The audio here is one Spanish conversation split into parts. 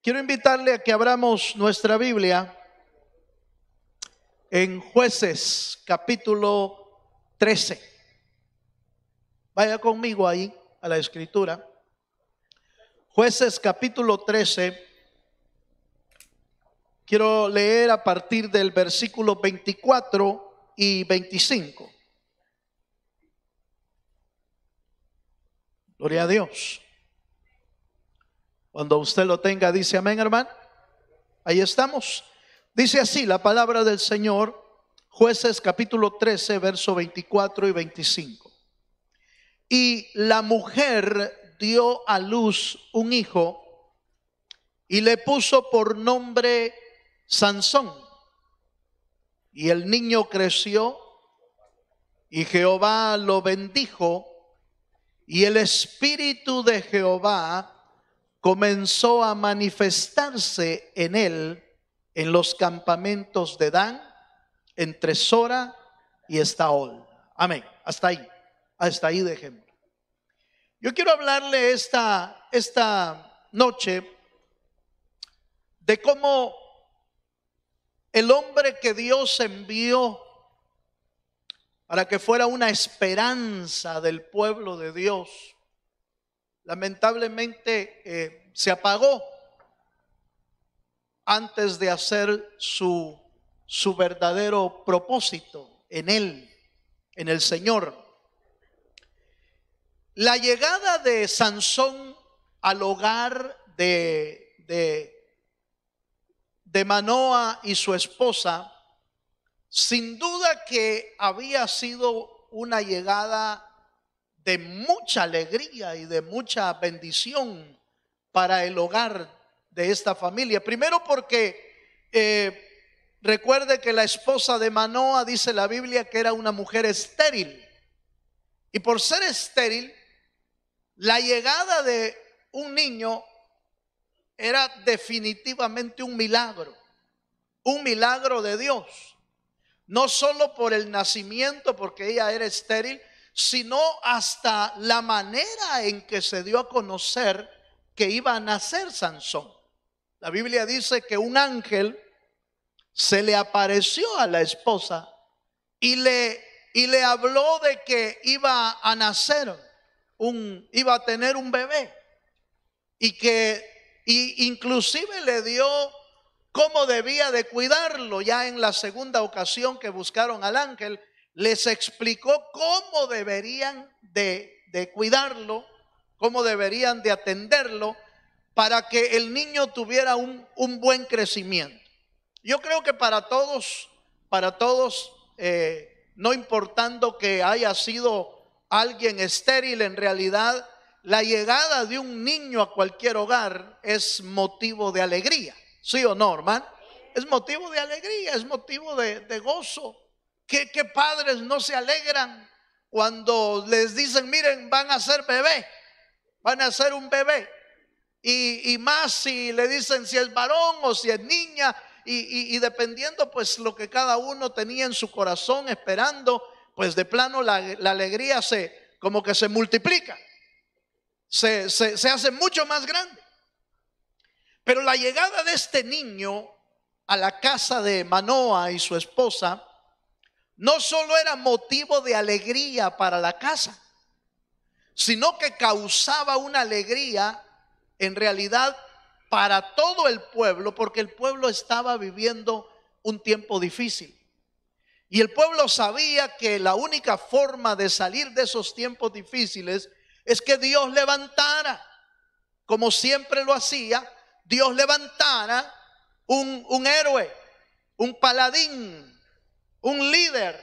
Quiero invitarle a que abramos nuestra Biblia en Jueces capítulo 13. Vaya conmigo ahí a la escritura. Jueces capítulo 13. Quiero leer a partir del versículo 24 y 25. Gloria a Dios. Cuando usted lo tenga, dice amén, hermano. Ahí estamos. Dice así la palabra del Señor, Jueces capítulo 13, verso 24 y 25. Y la mujer dio a luz un hijo y le puso por nombre Sansón. Y el niño creció y Jehová lo bendijo, y el espíritu de Jehová comenzó a manifestarse en él en los campamentos de Dan, entre Sora y Estaol. Amén. Hasta ahí dejemos. Yo quiero hablarle esta noche de cómo el hombre que Dios envió para que fuera una esperanza del pueblo de Dios, lamentablemente se apagó antes de hacer su verdadero propósito en él, en el Señor. La llegada de Sansón al hogar de Manoa y su esposa, sin duda que había sido una llegada de mucha alegría y de mucha bendición para el hogar de esta familia. Primero porque recuerde que la esposa de Manoa, dice la Biblia, que era una mujer estéril. Y por ser estéril, la llegada de un niño era definitivamente un milagro de Dios. No solo por el nacimiento, porque ella era estéril, sino hasta la manera en que se dio a conocer que iba a nacer Sansón. La Biblia dice que un ángel se le apareció a la esposa y le habló de que iba a nacer iba a tener un bebé, y inclusive le dio cómo debía de cuidarlo. Ya en la segunda ocasión que buscaron al ángel, les explicó cómo deberían de cuidarlo, cómo deberían de atenderlo para que el niño tuviera un buen crecimiento. Yo creo que para todos, no importando que haya sido alguien estéril, en realidad la llegada de un niño a cualquier hogar es motivo de alegría. ¿Sí o no, hermano? Es motivo de alegría, es motivo de gozo. ¿Qué padres no se alegran cuando les dicen, miren, van a ser bebé, van a ser un bebé? Y más si le dicen si es varón o si es niña, y dependiendo pues lo que cada uno tenía en su corazón esperando, pues de plano la alegría como que se multiplica, se hace mucho más grande. Pero la llegada de este niño a la casa de Manoa y su esposa no solo era motivo de alegría para la casa, sino que causaba una alegría en realidad para todo el pueblo, porque el pueblo estaba viviendo un tiempo difícil. Y el pueblo sabía que la única forma de salir de esos tiempos difíciles es que Dios levantara, como siempre lo hacía, Dios levantara un héroe, un paladín, un líder,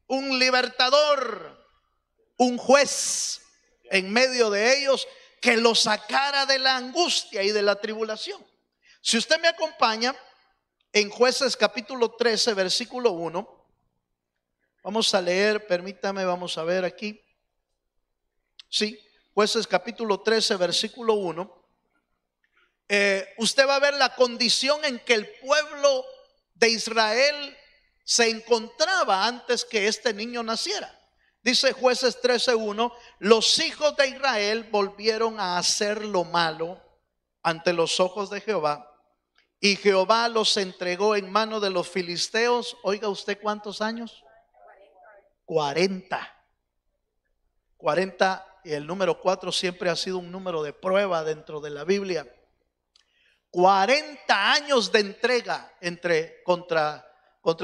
un libertador, un juez en medio de ellos que los sacara de la angustia y de la tribulación. Si usted me acompaña en Jueces capítulo 13, versículo 1, vamos a leer, permítame, vamos a ver aquí. Sí, Jueces capítulo 13, versículo 1. Usted va a ver la condición en que el pueblo de Israel se encontraba antes que este niño naciera. Dice Jueces 13:1, los hijos de Israel volvieron a hacer lo malo ante los ojos de Jehová, y Jehová los entregó en mano de los filisteos. Oiga usted, ¿cuántos años? 40. 40, y el número 4 siempre ha sido un número de prueba dentro de la Biblia. 40 años de entrega contra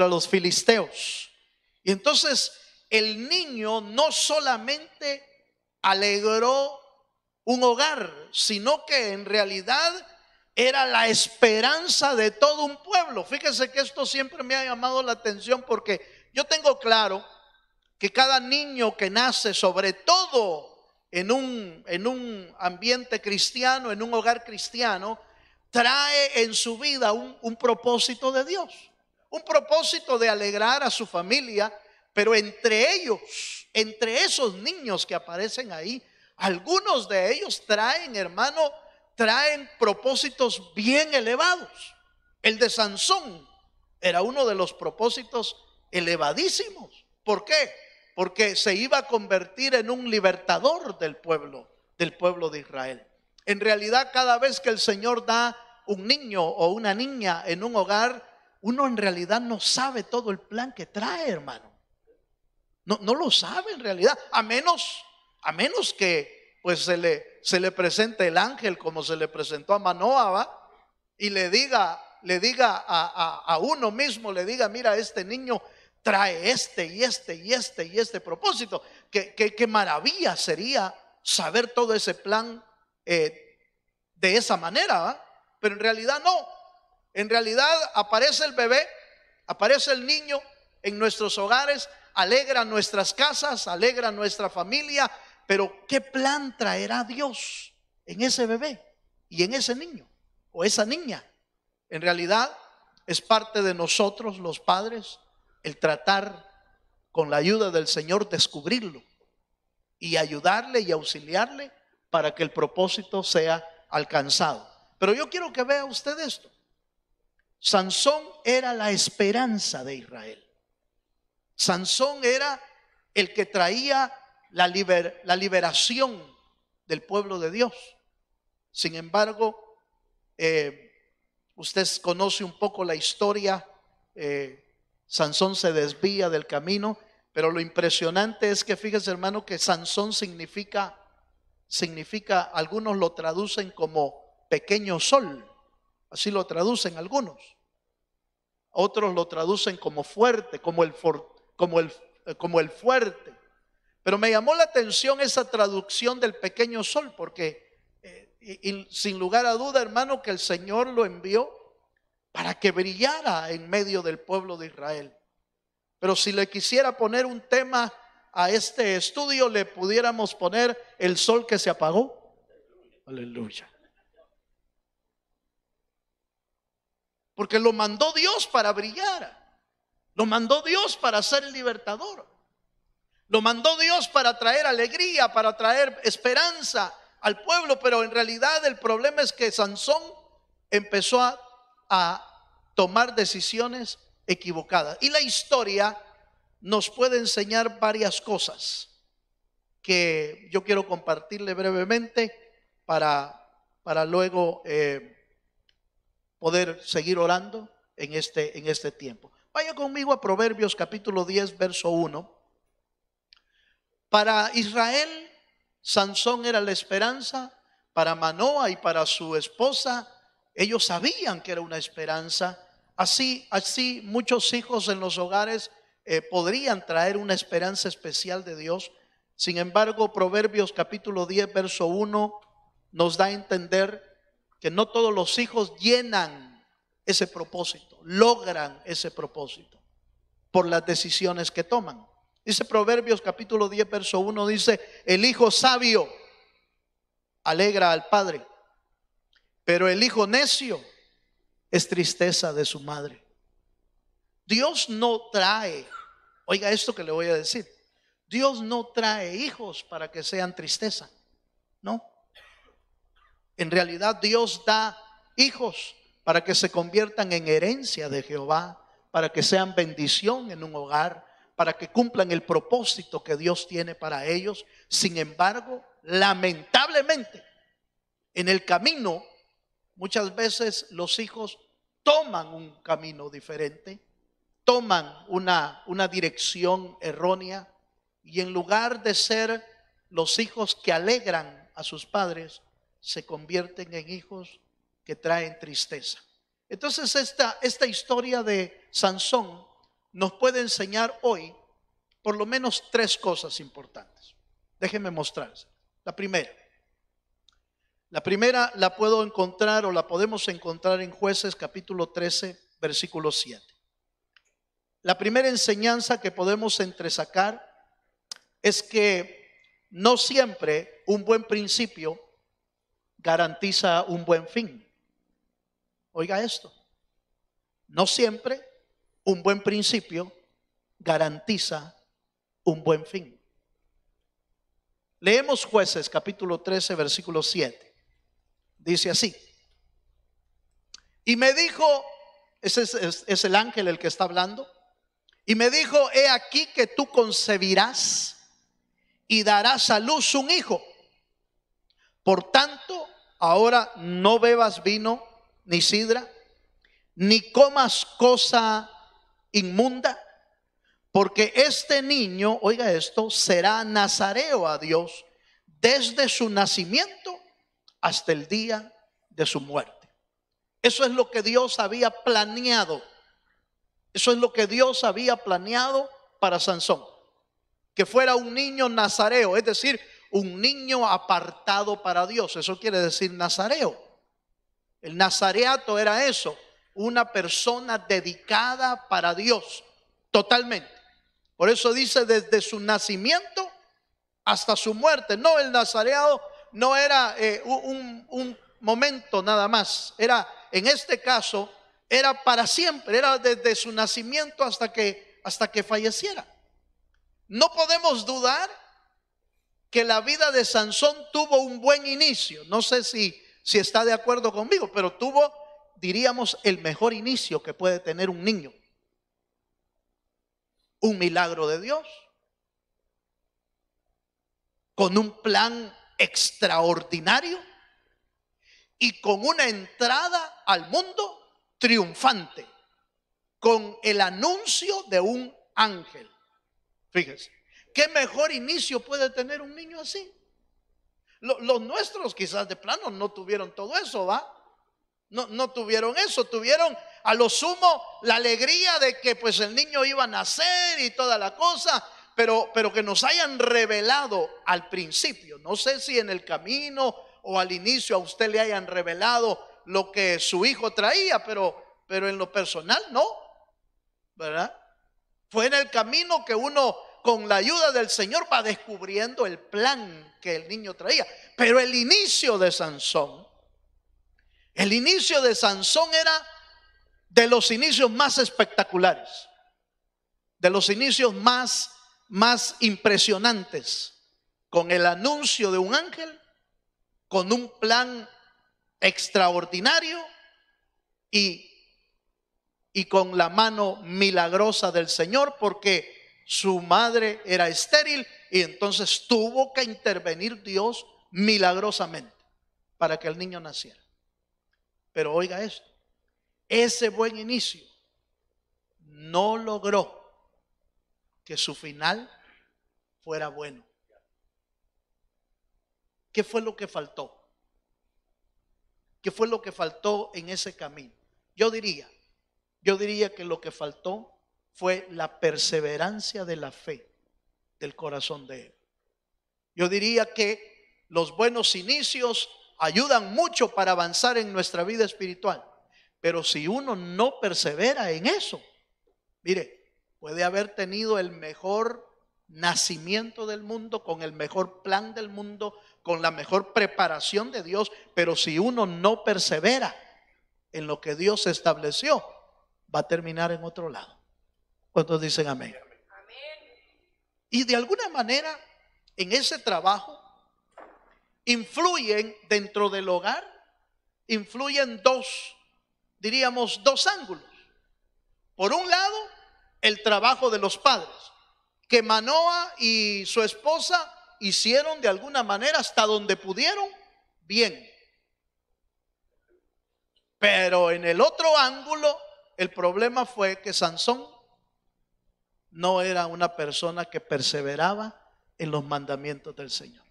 los filisteos. Y entonces el niño no solamente alegró un hogar, sino que en realidad era la esperanza de todo un pueblo. Fíjese que esto siempre me ha llamado la atención, porque yo tengo claro que cada niño que nace, sobre todo en un ambiente cristiano, en un hogar cristiano, trae en su vida un propósito de Dios, un propósito de alegrar a su familia. Pero entre ellos, entre esos niños que aparecen ahí, algunos de ellos traen, hermano, traen propósitos bien elevados. El de Sansón era uno de los propósitos elevadísimos. ¿Por qué? Porque se iba a convertir en un libertador del pueblo de Israel. En realidad, cada vez que el Señor da un niño o una niña en un hogar, uno en realidad no sabe todo el plan que trae, hermano. No lo sabe en realidad, a menos que pues se le presente el ángel, como se le presentó a Manoah, ¿va? Y le diga a uno mismo, le diga: mira, este niño trae este propósito. Qué maravilla sería saber todo ese plan de esa manera, ¿va? Pero en realidad no. En realidad aparece el bebé, aparece el niño en nuestros hogares, alegra nuestras casas, alegra nuestra familia. Pero ¿qué plan traerá Dios en ese bebé y en ese niño o esa niña? En realidad es parte de nosotros los padres el tratar, con la ayuda del Señor, descubrirlo y ayudarle y auxiliarle para que el propósito sea alcanzado. Pero yo quiero que vea usted esto. Sansón era la esperanza de Israel. Sansón era el que traía la liberación del pueblo de Dios. Sin embargo, usted conoce un poco la historia. Sansón se desvía del camino, pero lo impresionante es que, fíjese, hermano, que Sansón significa, algunos lo traducen como pequeño sol, así lo traducen algunos. Otros lo traducen como fuerte, como el fuerte. Pero me llamó la atención esa traducción del pequeño sol, porque y sin lugar a duda, hermano, que el Señor lo envió para que brillara en medio del pueblo de Israel. Pero si le quisiera poner un tema a este estudio, le pudiéramos poner el sol que se apagó. Aleluya. Porque lo mandó Dios para brillar. Lo mandó Dios para ser el libertador. Lo mandó Dios para traer alegría, para traer esperanza al pueblo. Pero en realidad el problema es que Sansón empezó a tomar decisiones equivocadas. Y la historia nos puede enseñar varias cosas que yo quiero compartirle brevemente para luego poder seguir orando en este tiempo. Vaya conmigo a Proverbios capítulo 10, verso 1. Para Israel, Sansón era la esperanza. Para Manoah y para su esposa, ellos sabían que era una esperanza. Así muchos hijos en los hogares podrían traer una esperanza especial de Dios. Sin embargo, Proverbios capítulo 10, verso 1 nos da a entender que no todos los hijos llenan ese propósito, logran ese propósito por las decisiones que toman. Dice Proverbios capítulo 10, verso 1, dice: el hijo sabio alegra al padre, pero el hijo necio es tristeza de su madre. Dios no trae, oiga esto que le voy a decir, Dios no trae hijos para que sean tristeza, no. En realidad Dios da hijos para que se conviertan en herencia de Jehová, para que sean bendición en un hogar, para que cumplan el propósito que Dios tiene para ellos. Sin embargo, lamentablemente, en el camino Muchas veces los hijos toman un camino diferente, toman una dirección errónea, y en lugar de ser los hijos que alegran a sus padres, se convierten en hijos que traen tristeza. Entonces esta historia de Sansón nos puede enseñar hoy por lo menos tres cosas importantes. Déjenme mostrarse. La primera la puedo encontrar, o la podemos encontrar en Jueces capítulo 13, versículo 7. La primera enseñanza que podemos entresacar es que no siempre un buen principio garantiza un buen fin. Oiga esto, no siempre un buen principio garantiza un buen fin. Leemos Jueces capítulo 13, versículo 7. Dice así: y me dijo, ese es el ángel el que está hablando, y me dijo, he aquí que tú concebirás y darás a luz un hijo. Por tanto, ahora no bebas vino ni sidra, ni comas cosa inmunda, porque este niño, oiga esto, será nazareo a Dios desde su nacimiento hasta el día de su muerte. Eso es lo que Dios había planeado. Eso es lo que Dios había planeado para Sansón, que fuera un niño nazareo, es decir, un niño apartado para Dios. Eso quiere decir nazareo. El nazareato era eso, una persona dedicada para Dios totalmente. Por eso dice desde su nacimiento hasta su muerte. No, el nazareado no era un momento nada más. Era, en este caso, era para siempre. Era desde su nacimiento hasta que falleciera. No podemos dudar que la vida de Sansón tuvo un buen inicio. No sé si está de acuerdo conmigo, pero tuvo, diríamos, el mejor inicio que puede tener un niño. Un milagro de Dios, con un plan extraordinario y con una entrada al mundo triunfante, con el anuncio de un ángel. Fíjese, ¿qué mejor inicio puede tener un niño así? Los nuestros quizás de plano no tuvieron todo eso, ¿va? No tuvieron eso, tuvieron a lo sumo la alegría de que pues el niño iba a nacer y toda la cosa, pero que nos hayan revelado al principio. No sé si en el camino o al inicio a usted le hayan revelado lo que su hijo traía, pero en lo personal no, ¿verdad? Fue en el camino que uno, con la ayuda del Señor, va descubriendo el plan que el niño traía. Pero el inicio de Sansón era de los inicios más espectaculares, de los inicios más impresionantes, con el anuncio de un ángel, con un plan extraordinario y con la mano milagrosa del Señor, porque su madre era estéril y entonces tuvo que intervenir Dios milagrosamente para que el niño naciera. Pero oiga esto, ese buen inicio no logró que su final fuera bueno. ¿Qué fue lo que faltó? ¿Qué fue lo que faltó en ese camino? Yo diría que lo que faltó fue la perseverancia de la fe del corazón de él. Yo diría que los buenos inicios ayudan mucho para avanzar en nuestra vida espiritual, pero si uno no persevera en eso, mire, puede haber tenido el mejor nacimiento del mundo, con el mejor plan del mundo, con la mejor preparación de Dios, pero si uno no persevera en lo que Dios estableció, va a terminar en otro lado. ¿Cuántos dicen amén? Y de alguna manera, en ese trabajo, influyen dentro del hogar, influyen dos ángulos. Por un lado, el trabajo de los padres, que Manoa y su esposa hicieron de alguna manera hasta donde pudieron bien. Pero en el otro ángulo, el problema fue que Sansón no era una persona que perseveraba en los mandamientos del Señor,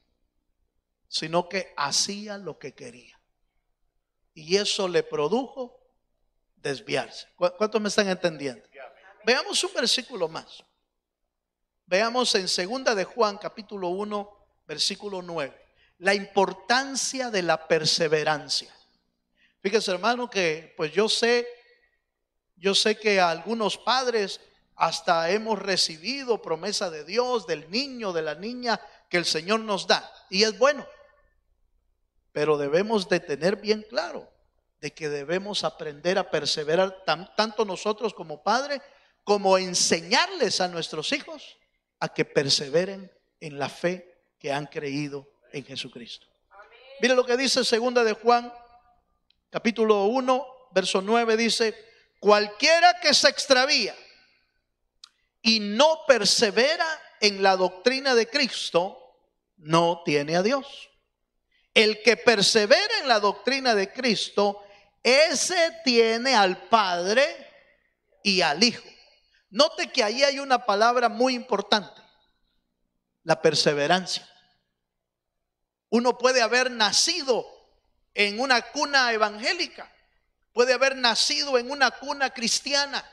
sino que hacía lo que quería. Y eso le produjo desviarse. ¿Cuántos me están entendiendo? Veamos un versículo más. Veamos en 2 de Juan, capítulo 1, versículo 9. La importancia de la perseverancia. Fíjese, hermano, que pues yo sé que algunos padres hasta hemos recibido promesa de Dios, del niño, de la niña que el Señor nos da. Y es bueno. Pero debemos de tener bien claro de que debemos aprender a perseverar tanto nosotros como padres, como enseñarles a nuestros hijos a que perseveren en la fe que han creído en Jesucristo. Mire lo que dice 2 de Juan, capítulo 1, verso 9, dice: cualquiera que se extravía y no persevera en la doctrina de Cristo, no tiene a Dios. El que persevera en la doctrina de Cristo, ese tiene al Padre y al Hijo. Note que ahí hay una palabra muy importante: la perseverancia. Uno puede haber nacido en una cuna evangélica, puede haber nacido en una cuna cristiana,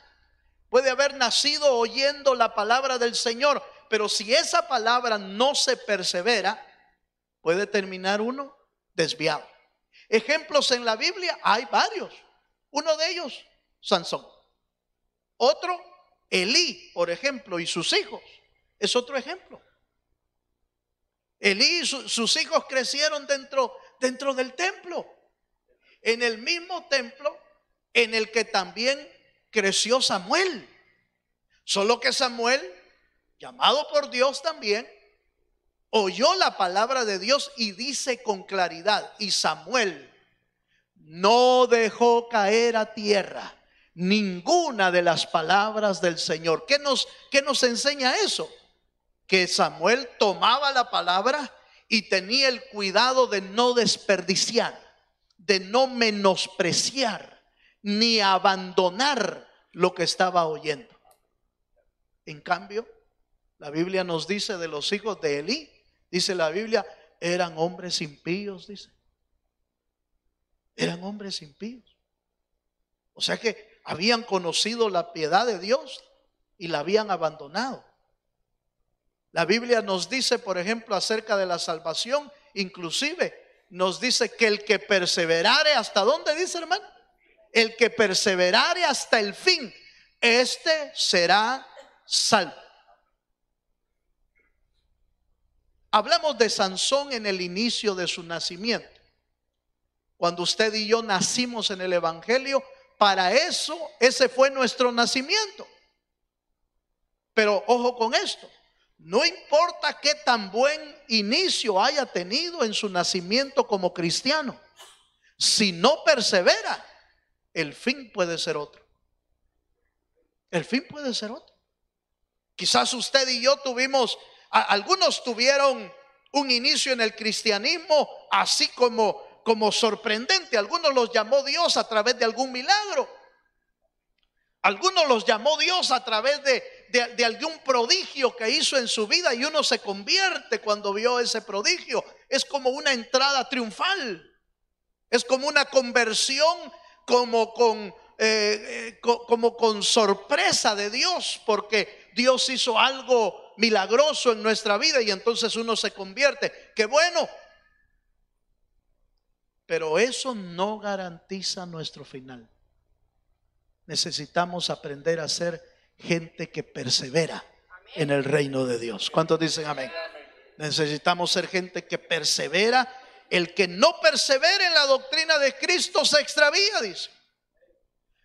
puede haber nacido oyendo la palabra del Señor, pero si esa palabra no se persevera, puede terminar uno desviado. Ejemplos en la Biblia hay varios. Uno de ellos, Sansón. Otro, Elí, por ejemplo, y sus hijos. Es otro ejemplo. Elí y sus hijos crecieron dentro del templo. En el mismo templo en el que también creció Samuel. Solo que Samuel, llamado por Dios también, oyó la palabra de Dios y dice con claridad: y Samuel no dejó caer a tierra ninguna de las palabras del Señor. ¿Qué nos enseña eso? Que Samuel tomaba la palabra y tenía el cuidado de no desperdiciar, de no menospreciar, ni abandonar lo que estaba oyendo. En cambio, la Biblia nos dice de los hijos de Elí, dice la Biblia, eran hombres impíos, dice. Eran hombres impíos. O sea que habían conocido la piedad de Dios y la habían abandonado. La Biblia nos dice, por ejemplo, acerca de la salvación, inclusive nos dice que el que perseverare, ¿hasta dónde dice, hermano? El que perseverare hasta el fin, este será salvo. Hablamos de Sansón en el inicio de su nacimiento. Cuando usted y yo nacimos en el Evangelio, para eso, ese fue nuestro nacimiento. Pero ojo con esto. No importa qué tan buen inicio haya tenido en su nacimiento como cristiano, si no persevera, el fin puede ser otro. El fin puede ser otro. Quizás usted y yo algunos tuvieron un inicio en el cristianismo así como sorprendente. Algunos los llamó Dios a través de algún milagro. Algunos los llamó Dios a través de algún prodigio que hizo en su vida, y uno se convierte cuando vio ese prodigio. Es como una entrada triunfal. Es como una conversión como con sorpresa de Dios, porque Dios hizo algo milagroso en nuestra vida y entonces uno se convierte. ¡Qué bueno! Pero eso no garantiza nuestro final. Necesitamos aprender a ser gente que persevera en el reino de Dios. ¿Cuántos dicen amén? Necesitamos ser gente que persevera. El que no persevera en la doctrina de Cristo se extravía, dice.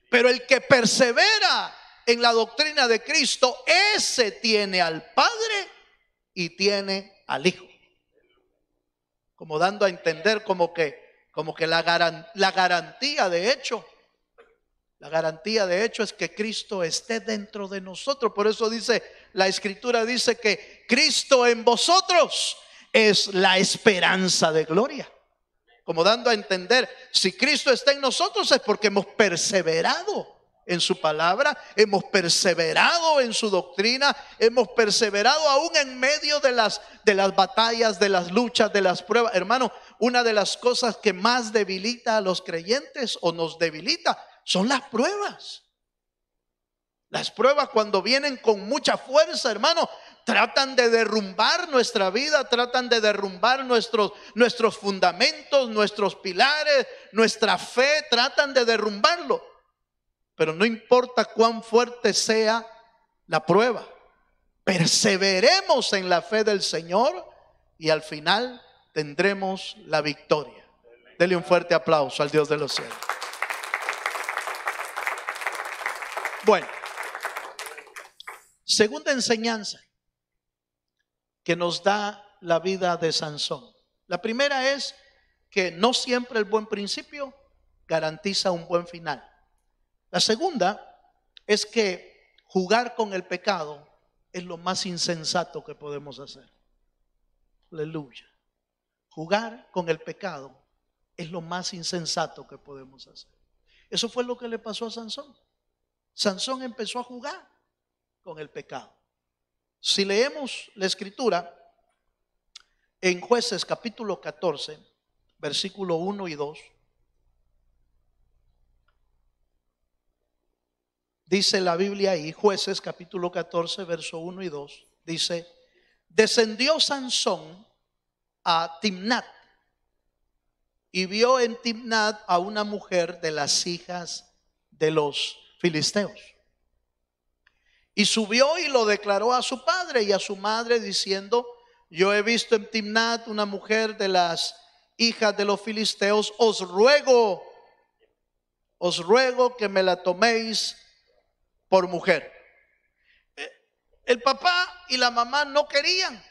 Pero el que persevera en la doctrina de Cristo, ese tiene al Padre y tiene al Hijo. Como dando a entender como que la garantía de hecho es que Cristo esté dentro de nosotros. Por eso dice la Escritura, dice que Cristo en vosotros es la esperanza de gloria. como dando a entender, si Cristo está en nosotros es porque hemos perseverado en su palabra, hemos perseverado en su doctrina, hemos perseverado aún en medio de las batallas, de las luchas, de las pruebas. Hermano, una de las cosas que más debilita a los creyentes o nos debilita son las pruebas. Las pruebas, cuando vienen con mucha fuerza, hermano, tratan de derrumbar nuestra vida, tratan de derrumbar nuestros fundamentos, nuestros pilares, nuestra fe, tratan de derrumbarlo. Pero no importa cuán fuerte sea la prueba, perseveremos en la fe del Señor y al final tendremos la victoria. Dele un fuerte aplauso al Dios de los cielos. Bueno, segunda enseñanza que nos da la vida de Sansón. La primera es que no siempre el buen principio garantiza un buen final. La segunda es que jugar con el pecado es lo más insensato que podemos hacer. Aleluya. Jugar con el pecado es lo más insensato que podemos hacer. Eso fue lo que le pasó a Sansón. Sansón empezó a jugar con el pecado. Si leemos la escritura en Jueces capítulo 14, versículo 1 y 2, dice la Biblia ahí, Jueces capítulo 14, verso 1 y 2, dice: descendió Sansón a Timnat y vio en Timnat a una mujer de las hijas de los filisteos. Y subió y lo declaró a su padre y a su madre, diciendo: yo he visto en Timnat una mujer de las hijas de los filisteos, os ruego que me la toméis por mujer. El papá y la mamá no querían.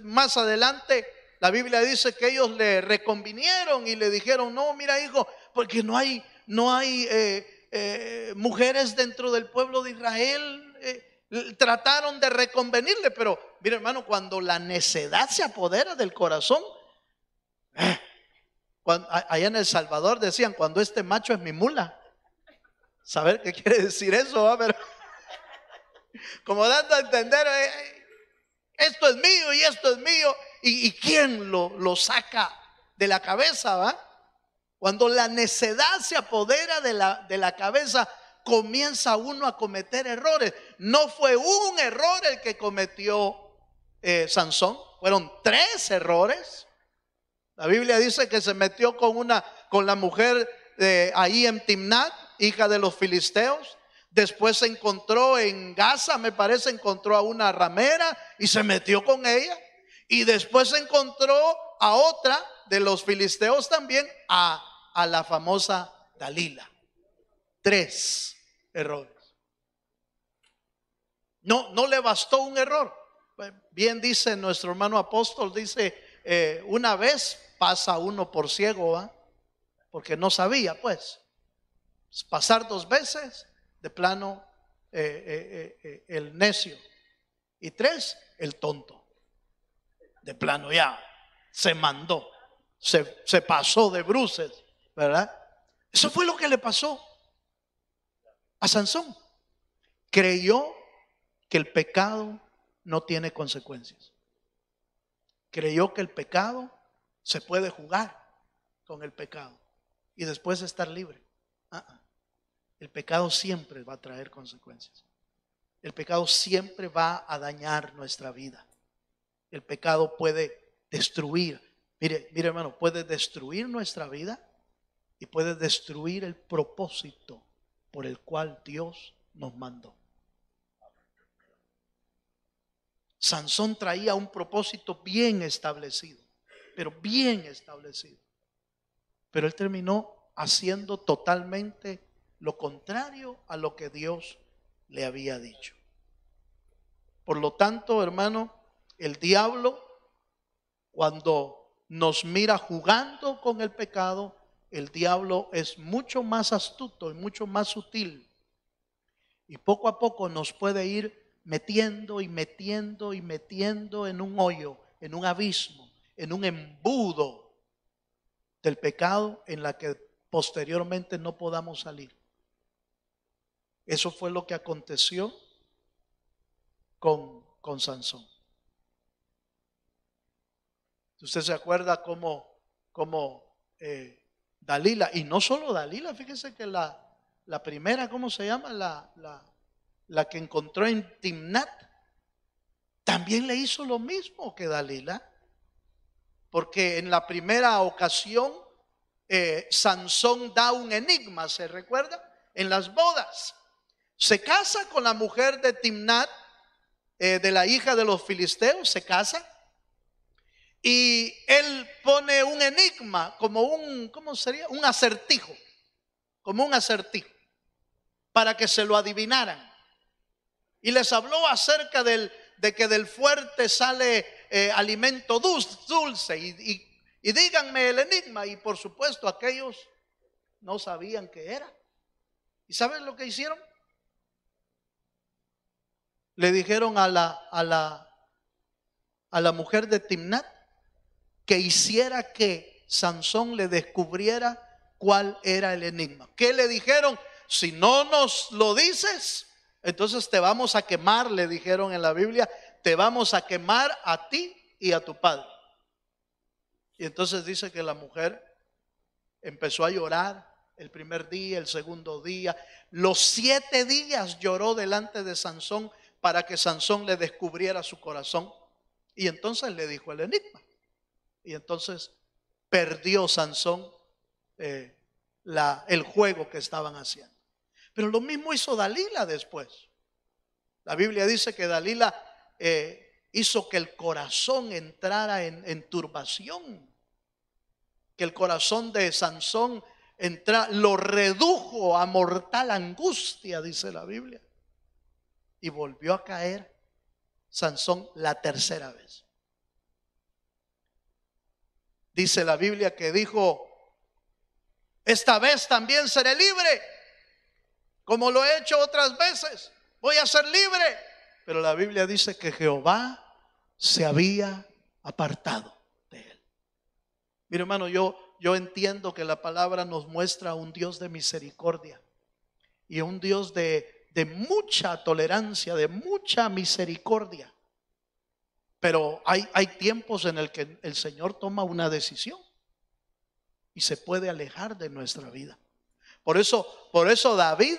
Más adelante la Biblia dice que ellos le reconvinieron y le dijeron: no, mira, hijo, porque no hay mujeres dentro del pueblo de Israel. Trataron de reconvenirle, pero mira, hermano, cuando la necedad se apodera del corazón, allá en El Salvador decían: cuando este macho es mi mula. ¿Saber qué quiere decir eso? ¿Va? Pero como dando a entender, esto es mío y esto es mío. ¿Y quién lo saca de la cabeza? ¿Va? Cuando la necedad se apodera de la cabeza, comienza uno a cometer errores. No fue un error el que cometió Sansón, fueron 3 errores. La Biblia dice que se metió con la mujer ahí en Timnat, hija de los filisteos. Después se encontró en Gaza, me parece, encontró a una ramera y se metió con ella. Y después se encontró a otra de los filisteos también, a la famosa Dalila. 3 errores. No le bastó un error. Bien dice nuestro hermano apóstol, dice: una vez pasa uno por ciego, ¿va? Porque no sabía, pues. Pasar 2 veces, de plano, el necio. Y 3, el tonto. De plano ya se mandó, se pasó de bruces, ¿verdad? Eso fue lo que le pasó a Sansón. Creyó que el pecado no tiene consecuencias. Creyó que el pecado se puede jugar con el pecado y después estar libre. El pecado siempre va a traer consecuencias. El pecado siempre va a dañar nuestra vida. El pecado puede destruir. Mire hermano, puede destruir nuestra vida y puede destruir el propósito por el cual Dios nos mandó. Sansón traía un propósito bien establecido, pero bien establecido. Pero él terminó haciendo totalmente lo contrario a lo que Dios le había dicho. Por lo tanto, hermano, el diablo, cuando nos mira jugando con el pecado, el diablo es mucho más astuto y mucho más sutil. Y poco a poco nos puede ir metiendo y metiendo y metiendo en un hoyo, en un abismo, en un embudo del pecado en la que posteriormente no podamos salir. Eso fue lo que aconteció con Sansón. Usted se acuerda cómo Dalila, y no solo Dalila, fíjese que la primera, ¿cómo se llama? La que encontró en Timnat, también le hizo lo mismo que Dalila, porque en la primera ocasión Sansón da un enigma, ¿se recuerda? En las bodas. Se casa con la mujer de Timnat, de la hija de los filisteos, se casa. Y él pone un enigma, como ¿cómo sería? Un acertijo, como un acertijo, para que se lo adivinaran. Y les habló acerca de que del fuerte sale alimento dulce. Y díganme el enigma. Y por supuesto aquellos no sabían qué era. ¿Y saben lo que hicieron? Le dijeron a la mujer de Timnat que hiciera que Sansón le descubriera cuál era el enigma. ¿Qué le dijeron? Si no nos lo dices, entonces te vamos a quemar, le dijeron en la Biblia, te vamos a quemar a ti y a tu padre. Y entonces dice que la mujer empezó a llorar el primer día, el segundo día, los 7 días lloró delante de Sansón para que Sansón le descubriera su corazón. Y entonces le dijo el enigma. Y entonces perdió Sansón el juego que estaban haciendo. Pero lo mismo hizo Dalila después. La Biblia dice que Dalila hizo que el corazón entrara en turbación. Que el corazón de Sansón lo redujo a mortal angustia, dice la Biblia. Y volvió a caer Sansón la tercera vez. Dice la Biblia que dijo: esta vez también seré libre, como lo he hecho otras veces, voy a ser libre. Pero la Biblia dice que Jehová se había apartado de él. Mire, hermano, yo entiendo que la palabra nos muestra un Dios de misericordia y un Dios de mucha tolerancia, de mucha misericordia. Pero hay tiempos en el que el Señor toma una decisión y se puede alejar de nuestra vida. Por eso David,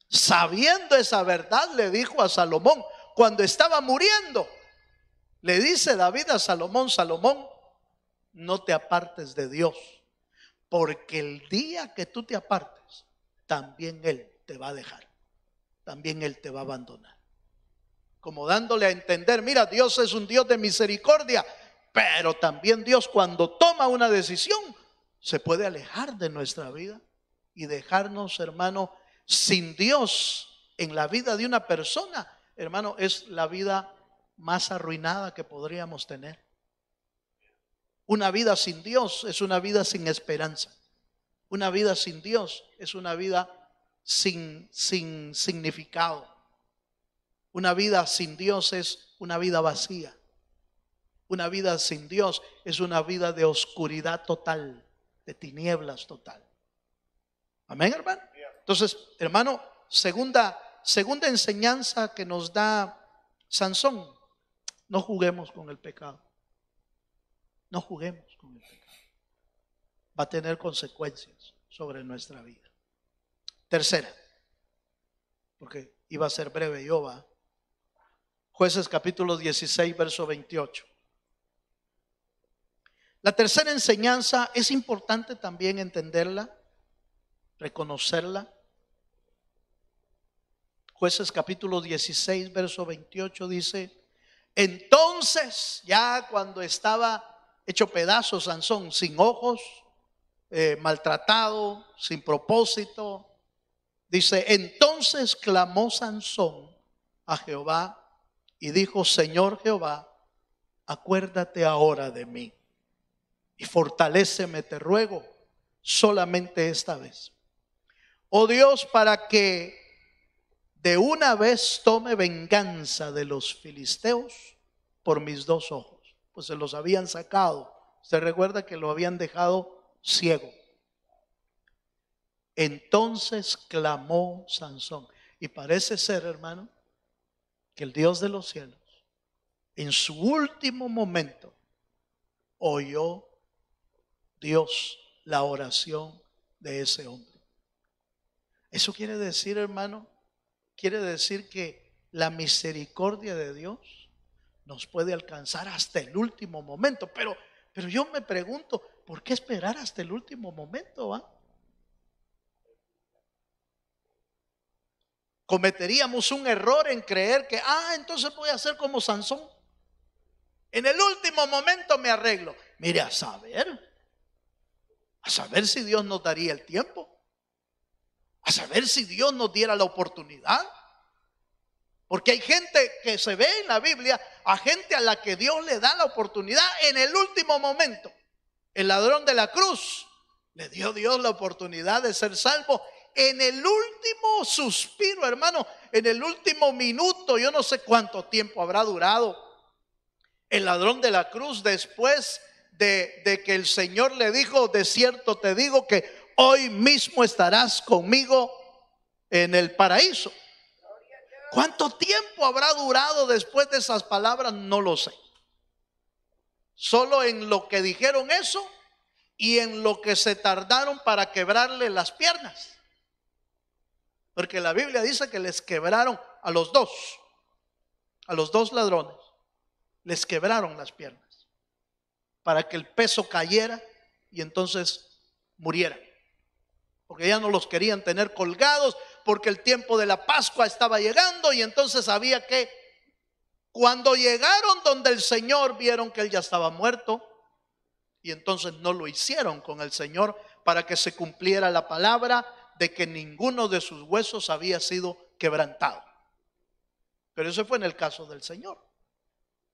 sabiendo esa verdad, le dijo a Salomón, cuando estaba muriendo, le dice David a Salomón: Salomón, no te apartes de Dios, porque el día que tú te apartes, también Él te va a dejar, también Él te va a abandonar. Como dándole a entender, mira, Dios es un Dios de misericordia, pero también Dios, cuando toma una decisión, se puede alejar de nuestra vida y dejarnos, hermano, sin Dios en la vida de una persona. Hermano, es la vida más arruinada que podríamos tener. Una vida sin Dios es una vida sin esperanza. Una vida sin Dios es una vida sin significado. Una vida sin Dios es una vida vacía. Una vida sin Dios es una vida de oscuridad total, de tinieblas total. Amén, hermano. Entonces, hermano, segunda enseñanza que nos da Sansón: no juguemos con el pecado. No juguemos con el pecado. Va a tener consecuencias sobre nuestra vida. Tercera, porque iba a ser breve yo, va. Jueces capítulo 16, verso 28. La tercera enseñanza es importante también entenderla, reconocerla. Jueces capítulo 16, verso 28 dice: entonces, ya cuando estaba hecho pedazos Sansón, sin ojos, maltratado, sin propósito, dice: entonces clamó Sansón a Jehová y dijo: Señor Jehová, acuérdate ahora de mí y fortaléceme, te ruego, solamente esta vez. Oh Dios, para que de una vez tome venganza de los filisteos por mis 2 ojos. Pues se los habían sacado. Usted recuerda que lo habían dejado ciego. Entonces clamó Sansón. Y parece ser, hermano, que el Dios de los cielos, en su último momento, oyó Dios la oración de ese hombre. Eso quiere decir, hermano, quiere decir que la misericordia de Dios nos puede alcanzar hasta el último momento. Pero yo me pregunto, ¿por qué esperar hasta el último momento? Cometeríamos un error en creer que, entonces voy a hacer como Sansón. En el último momento me arreglo. Mire, a saber si Dios nos daría el tiempo, a saber si Dios nos diera la oportunidad. Porque hay gente que se ve en la Biblia, a gente a la que Dios le da la oportunidad en el último momento. El ladrón de la cruz, le dio Dios la oportunidad de ser salvo en el último suspiro, hermano, en el último minuto. Yo no sé cuánto tiempo habrá durado el ladrón de la cruz después de que el Señor le dijo: de cierto te digo que hoy mismo estarás conmigo en el paraíso. ¿Cuánto tiempo habrá durado después de esas palabras? No lo sé. Solo en lo que dijeron eso y en lo que se tardaron para quebrarle las piernas. Porque la Biblia dice que les quebraron a los dos ladrones, les quebraron las piernas para que el peso cayera y entonces murieran. Porque ya no los querían tener colgados, porque el tiempo de la Pascua estaba llegando, y entonces había que, cuando llegaron donde el Señor, vieron que él ya estaba muerto, y entonces no lo hicieron con el Señor para que se cumpliera la palabra de que ninguno de sus huesos había sido quebrantado. Pero eso fue en el caso del Señor.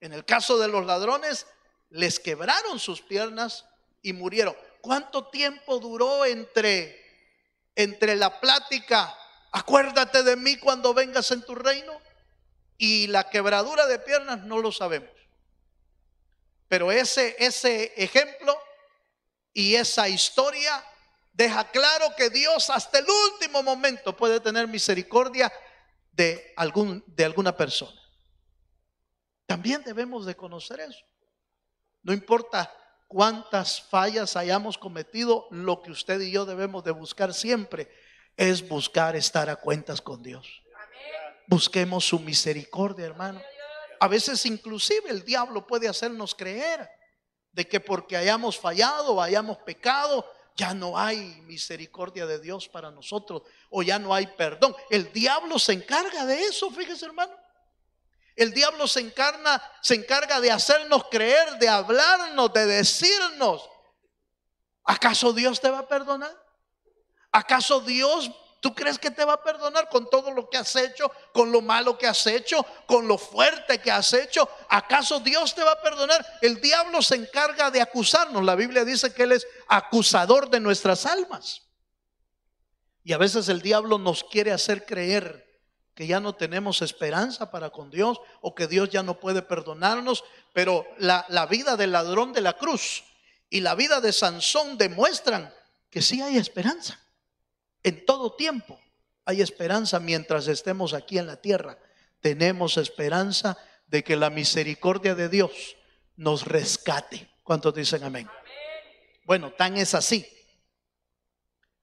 En el caso de los ladrones, les quebraron sus piernas y murieron. ¿Cuánto tiempo duró entre la plática, acuérdate de mí cuando vengas en tu reino, y la quebradura de piernas? No lo sabemos. Pero ese ejemplo y esa historia deja claro que Dios hasta el último momento puede tener misericordia de alguna persona. También debemos de conocer eso. No importa cuántas fallas hayamos cometido, lo que usted y yo debemos de buscar siempre es buscar estar a cuentas con Dios. Busquemos su misericordia, hermano. A veces inclusive el diablo puede hacernos creer de que porque hayamos fallado o hayamos pecado, ya no hay misericordia de Dios para nosotros, o ya no hay perdón. El diablo se encarga de eso, fíjese, hermano. El diablo se encarga de hacernos creer, de hablarnos, de decirnos: ¿acaso Dios te va a perdonar? ¿Acaso Dios, tú crees que te va a perdonar con todo lo que has hecho, con lo malo que has hecho, con lo fuerte que has hecho? ¿Acaso Dios te va a perdonar? El diablo se encarga de acusarnos. La Biblia dice que él es acusador de nuestras almas. Y a veces el diablo nos quiere hacer creer que ya no tenemos esperanza para con Dios, o que Dios ya no puede perdonarnos. Pero la vida del ladrón de la cruz y la vida de Sansón demuestran que sí hay esperanza. En todo tiempo hay esperanza. Mientras estemos aquí en la tierra, tenemos esperanza de que la misericordia de Dios nos rescate. ¿Cuántos dicen amén? Bueno, tan es así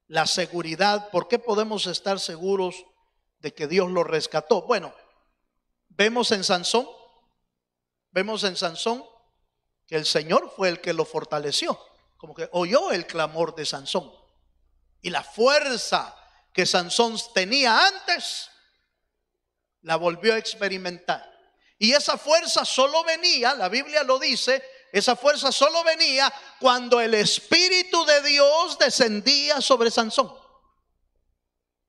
la seguridad. ¿Por qué podemos estar seguros de que Dios lo rescató? Bueno, vemos en Sansón que el Señor fue el que lo fortaleció. Como que oyó el clamor de Sansón, y la fuerza que Sansón tenía antes la volvió a experimentar. Y esa fuerza solo venía, la Biblia lo dice, esa fuerza solo venía cuando el Espíritu de Dios descendía sobre Sansón.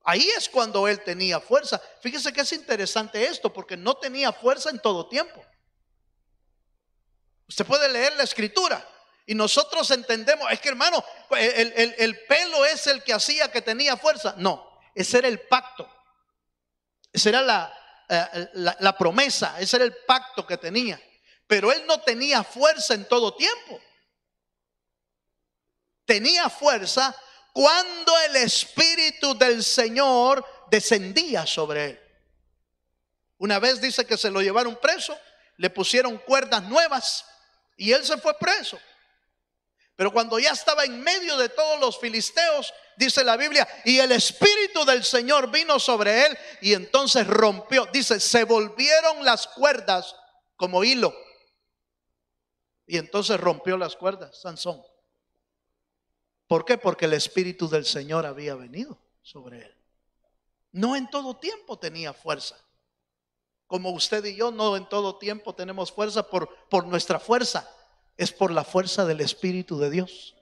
Ahí es cuando él tenía fuerza. Fíjese que es interesante esto, porque no tenía fuerza en todo tiempo. Usted puede leer la escritura y nosotros entendemos, es que, hermano, el pelo es el que hacía que tenía fuerza. No, ese era el pacto. Esa era la promesa, ese era el pacto que tenía. Pero él no tenía fuerza en todo tiempo. tenía fuerza cuando el Espíritu del Señor descendía sobre él. Una vez dice que se lo llevaron preso, le pusieron cuerdas nuevas y él se fue preso. Pero cuando ya estaba en medio de todos los filisteos, dice la Biblia, y el Espíritu del Señor vino sobre él y entonces rompió. Dice, se volvieron las cuerdas como hilo. Y entonces rompió las cuerdas, Sansón. ¿Por qué? Porque el Espíritu del Señor había venido sobre él. No en todo tiempo tenía fuerza. Como usted y yo no en todo tiempo tenemos fuerza por nuestra fuerza. Es por la fuerza del Espíritu de Dios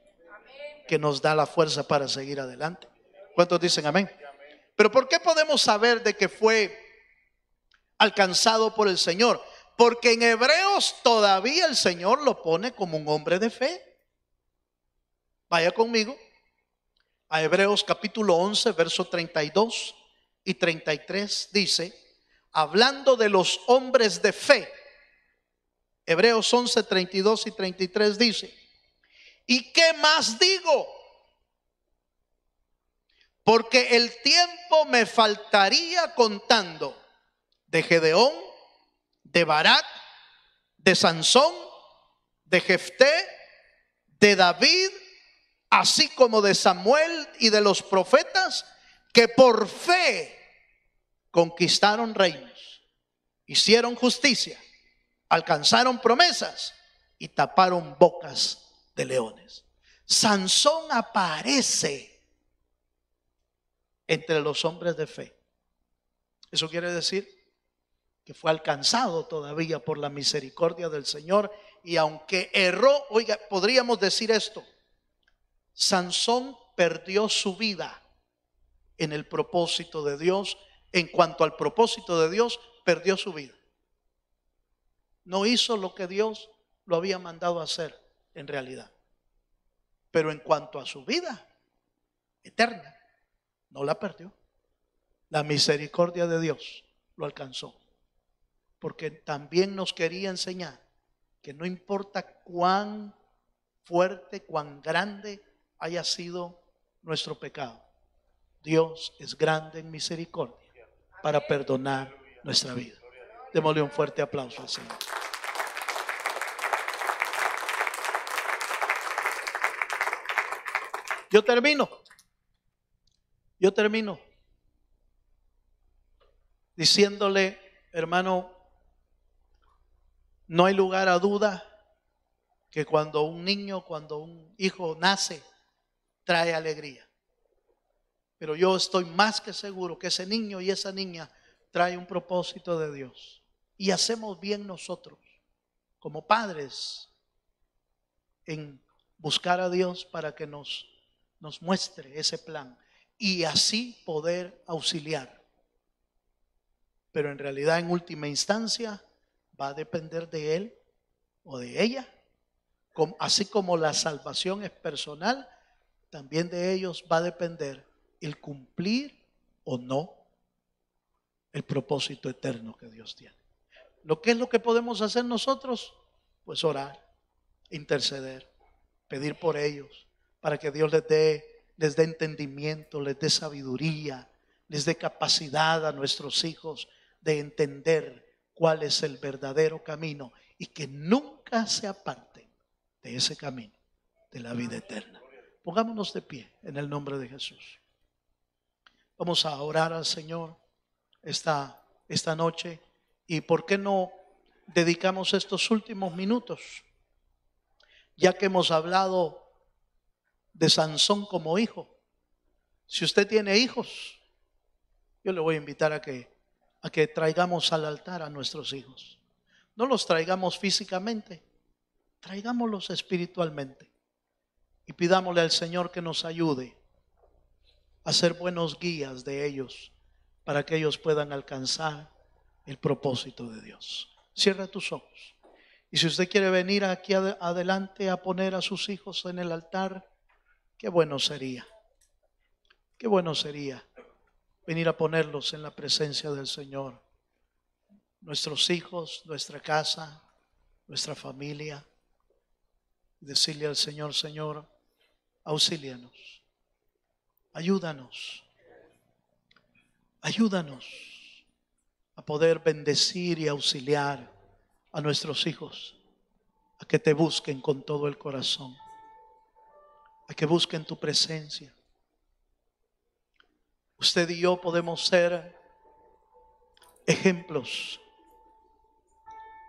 que nos da la fuerza para seguir adelante. ¿Cuántos dicen amén? Pero ¿por qué podemos saber de que fue alcanzado por el Señor? Porque en Hebreos todavía el Señor lo pone como un hombre de fe. Vaya conmigo a Hebreos capítulo 11, versos 32 y 33. Dice, hablando de los hombres de fe, Hebreos 11, 32 y 33 dice, ¿y qué más digo? Porque el tiempo me faltaría contando de Gedeón, de Barak, de Sansón, de Jefté, de David, así como de Samuel y de los profetas, que por fe conquistaron reinos, hicieron justicia, alcanzaron promesas y taparon bocas de leones. Sansón aparece entre los hombres de fe. Eso quiere decir que fue alcanzado todavía por la misericordia del Señor, y aunque erró, oiga, podríamos decir esto: Sansón perdió su vida en el propósito de Dios. En cuanto al propósito de Dios, perdió su vida. No hizo lo que Dios lo había mandado a hacer en realidad. Pero en cuanto a su vida eterna, no la perdió. La misericordia de Dios lo alcanzó. Porque también nos quería enseñar que no importa cuán fuerte, cuán grande haya sido nuestro pecado, Dios es grande en misericordia para perdonar nuestra vida. Démosle un fuerte aplauso al Señor. Yo termino diciéndole, hermano, no hay lugar a duda que cuando un niño, cuando un hijo nace, trae alegría. Pero yo estoy más que seguro que ese niño y esa niña trae un propósito de Dios. Y hacemos bien nosotros, como padres, en buscar a Dios para que nos muestre ese plan y así poder auxiliar. Pero en realidad, en última instancia, va a depender de él o de ella. Así como la salvación es personal, también de ellos va a depender el cumplir o no el propósito eterno que Dios tiene. ¿Qué es lo que podemos hacer nosotros? Pues orar, interceder, pedir por ellos, para que Dios les dé entendimiento, les dé sabiduría, les dé capacidad a nuestros hijos de entender cuál es el verdadero camino y que nunca se aparten de ese camino de la vida eterna. Pongámonos de pie en el nombre de Jesús. Vamos a orar al Señor esta noche, y ¿por qué no dedicamos estos últimos minutos, ya que hemos hablado de Sansón como hijo? Si usted tiene hijos, yo le voy a invitar a que traigamos al altar a nuestros hijos. No los traigamos físicamente, traigámoslos espiritualmente y pidámosle al Señor que nos ayude a ser buenos guías de ellos para que ellos puedan alcanzar el propósito de Dios. Cierra tus ojos. Y si usted quiere venir aquí adelante a poner a sus hijos en el altar, qué bueno sería. Qué bueno sería venir a ponerlos en la presencia del Señor. Nuestros hijos, nuestra casa, nuestra familia. Decirle al Señor: Señor, Auxílianos. Ayúdanos. Ayúdanos a poder bendecir y auxiliar a nuestros hijos, a que te busquen con todo el corazón, a que busquen tu presencia. Usted y yo podemos ser ejemplos,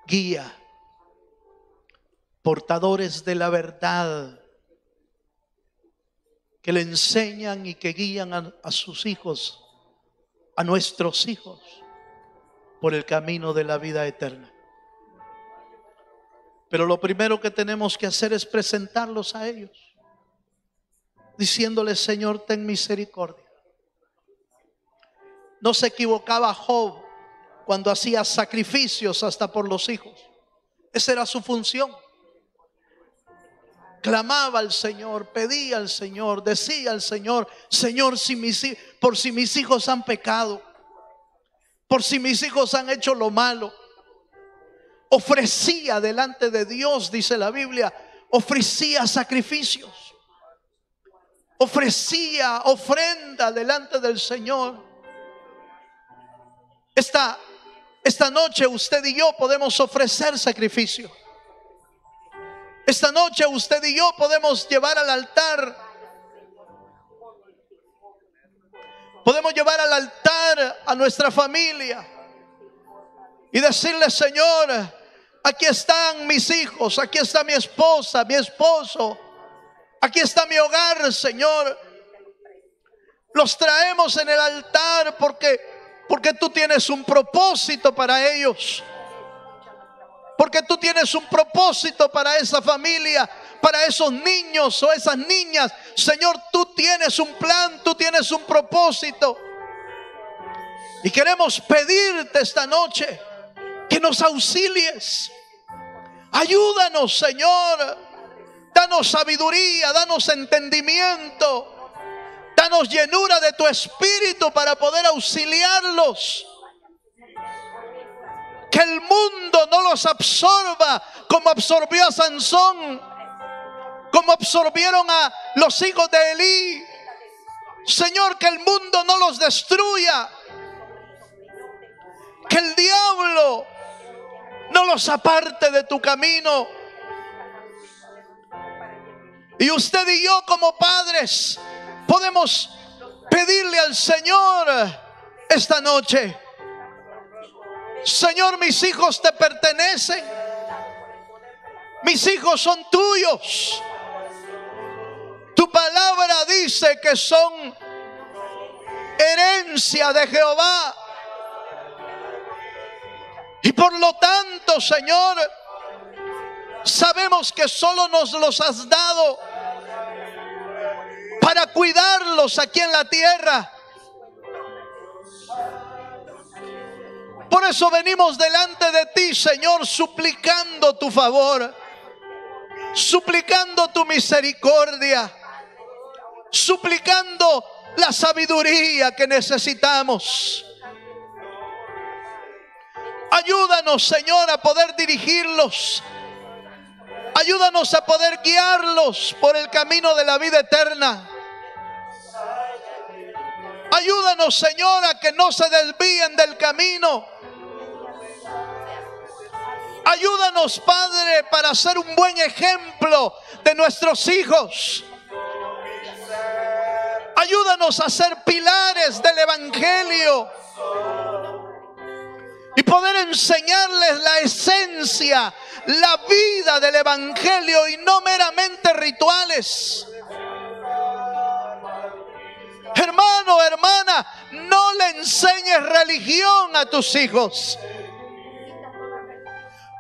guía, portadores de la verdad, que le enseñan y que guían a sus hijos, a nuestros hijos, por el camino de la vida eterna. Pero lo primero que tenemos que hacer es presentarlos a ellos, diciéndoles: Señor, ten misericordia. No se equivocaba Job cuando hacía sacrificios hasta por los hijos. Esa era su función. Clamaba al Señor, pedía al Señor, decía al Señor: Señor, por si mis hijos han pecado, por si mis hijos han hecho lo malo. Ofrecía delante de Dios, dice la Biblia, ofrecía sacrificios, ofrecía ofrenda delante del Señor. Esta noche usted y yo podemos ofrecer sacrificio. Esta noche usted y yo podemos llevar al altar. Podemos llevar al altar a nuestra familia y decirle: Señor, aquí están mis hijos, aquí está mi esposa, mi esposo, aquí está mi hogar, Señor. Los traemos en el altar porque tú tienes un propósito para ellos. Porque tú tienes un propósito para esa familia, para esos niños o esas niñas. Señor, tú tienes un plan, tú tienes un propósito. Y queremos pedirte esta noche que nos auxilies. Ayúdanos, Señor. Danos sabiduría, danos entendimiento. Danos llenura de tu espíritu para poder auxiliarlos. Que el mundo no los absorba como absorbió a Sansón, como absorbieron a los hijos de Elí. Señor, que el mundo no los destruya, que el diablo no los aparte de tu camino. Y usted y yo como padres podemos pedirle al Señor esta noche: Señor, mis hijos te pertenecen, mis hijos son tuyos. Tu palabra dice que son herencia de Jehová. Y por lo tanto, Señor, sabemos que solo nos los has dado para cuidarlos aquí en la tierra. Por eso venimos delante de ti, Señor, suplicando tu favor, suplicando tu misericordia, suplicando la sabiduría que necesitamos. Ayúdanos, Señor, a poder dirigirlos. Ayúdanos a poder guiarlos por el camino de la vida eterna. Ayúdanos, Señor, a que no se desvíen del camino. Ayúdanos, Padre, para ser un buen ejemplo de nuestros hijos. Ayúdanos a ser pilares del Evangelio y poder enseñarles la esencia, la vida del Evangelio y no meramente rituales. Hermano, hermana, no le enseñes religión a tus hijos.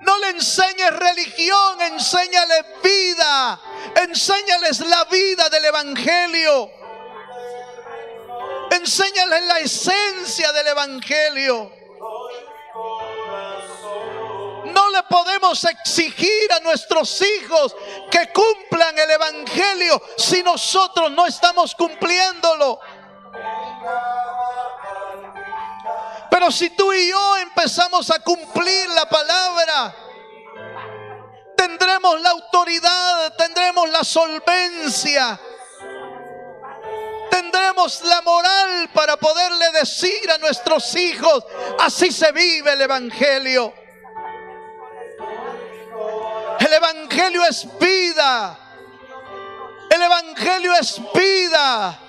No le enseñes religión, enséñales vida. Enséñales la vida del Evangelio. Enséñales la esencia del Evangelio. No le podemos exigir a nuestros hijos que cumplan el Evangelio si nosotros no estamos cumpliéndolo. Pero si tú y yo empezamos a cumplir la palabra, tendremos la autoridad, tendremos la solvencia tendremos la moral para poderle decir a nuestros hijos: así se vive el evangelio. El evangelio es vida. El evangelio es vida.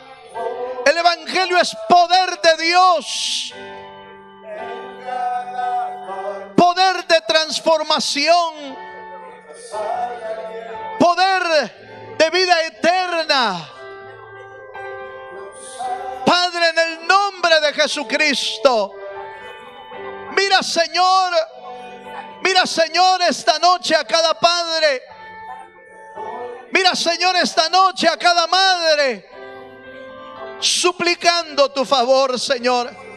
El evangelio es poder de Dios. Poder de transformación. Poder de vida eterna. Padre, en el nombre de Jesucristo, mira, Señor, esta noche a cada padre. Mira, Señor, esta noche a cada madre, suplicando tu favor, Señor.